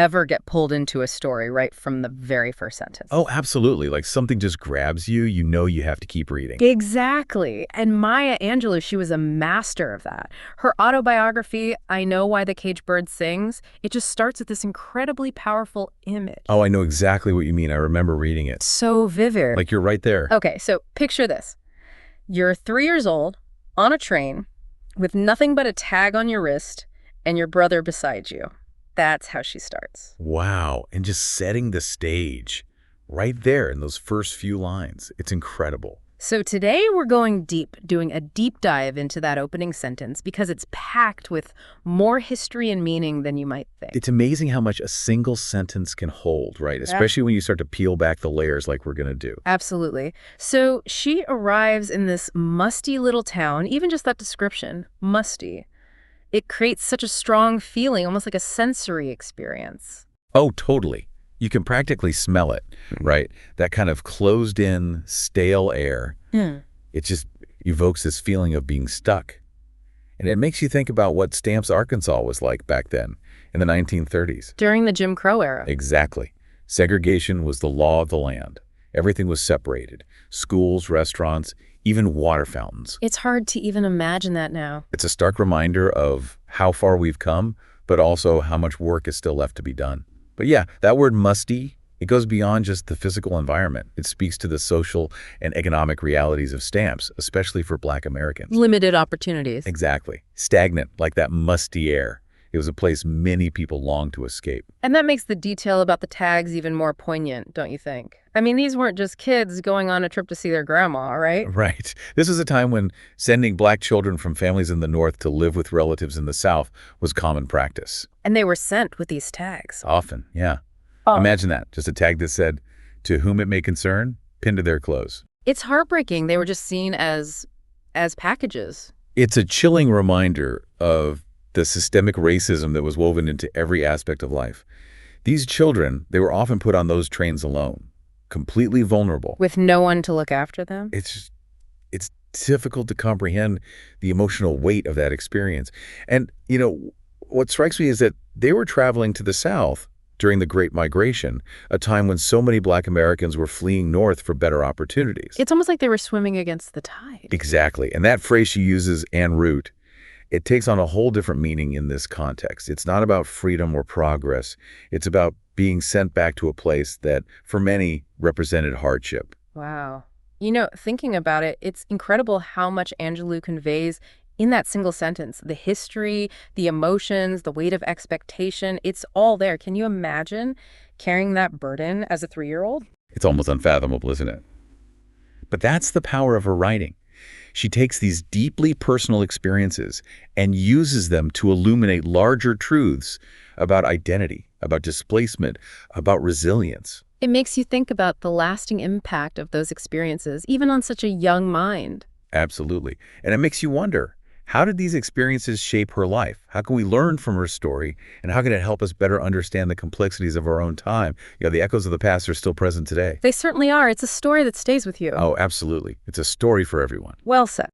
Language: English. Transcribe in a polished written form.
ever get pulled into a story right from the very first sentence. Oh, absolutely. Like something just grabs you, you know you have to keep reading. Exactly. And Maya Angelou, she was a master of that. Her autobiography, I Know Why the Caged Bird Sings, it just starts with this incredibly powerful image. Oh, I know exactly what you mean. I remember reading it. So vivid. Like you're right there. Okay, so picture this. You're 3 years old, on a train, with nothing but a tag on your wrist, and your brother beside you. That's how she starts. Wow. And just setting the stage right there in those first few lines. It's incredible. So today we're going deep, doing a deep dive into that opening sentence because it's packed with more history and meaning than you might think. It's amazing how much a single sentence can hold, right? Especially when you start to peel back the layers like we're going to do. Absolutely. So she arrives in this musty little town, even just that description, musty. It creates such a strong feeling, almost like a sensory experience. Oh, totally. You can practically smell it, right? That kind of closed-in, stale air. It just evokes this feeling of being stuck. And it makes you think about what Stamps, Arkansas was like back then in the 1930s. During the Jim Crow era. Exactly. Segregation was the law of the land. Everything was separated. Schools, restaurants, even water fountains. It's hard to even imagine that now. It's a stark reminder of how far we've come, but also how much work is still left to be done. But yeah, that word musty, it goes beyond just the physical environment. It speaks to the social and economic realities of Stamps, especially for Black Americans. Limited opportunities. Exactly. Stagnant, like that musty air. It was a place many people longed to escape. And that makes the detail about the tags even more poignant, don't you think? I mean, these weren't just kids going on a trip to see their grandma, right? Right. This was a time when sending Black children from families in the North to live with relatives in the South was common practice. And they were sent with these tags. Often, yeah. Oh. Imagine that. Just a tag that said, "To whom it may concern," pinned to their clothes. It's heartbreaking. They were just seen as packages. It's a chilling reminder of the systemic racism that was woven into every aspect of life. These children, they were often put on those trains alone, completely vulnerable. With no one to look after them? It's difficult to comprehend the emotional weight of that experience. And, you know, what strikes me is that they were traveling to the South during the Great Migration, a time when so many Black Americans were fleeing north for better opportunities. It's almost like they were swimming against the tide. Exactly. And that phrase she uses, en route, it takes on a whole different meaning in this context. It's not about freedom or progress. It's about being sent back to a place that, for many, represented hardship. Wow. You know, thinking about it, it's incredible how much Angelou conveys in that single sentence. The history, the emotions, the weight of expectation, it's all there. Can you imagine carrying that burden as a 3-year-old? It's almost unfathomable, isn't it? But that's the power of her writing. She takes these deeply personal experiences and uses them to illuminate larger truths about identity, about displacement, about resilience. It makes you think about the lasting impact of those experiences, even on such a young mind. Absolutely. And it makes you wonder, how did these experiences shape her life? How can we learn from her story? And how can it help us better understand the complexities of our own time? You know, the echoes of the past are still present today. They certainly are. It's a story that stays with you. Oh, absolutely. It's a story for everyone. Well said.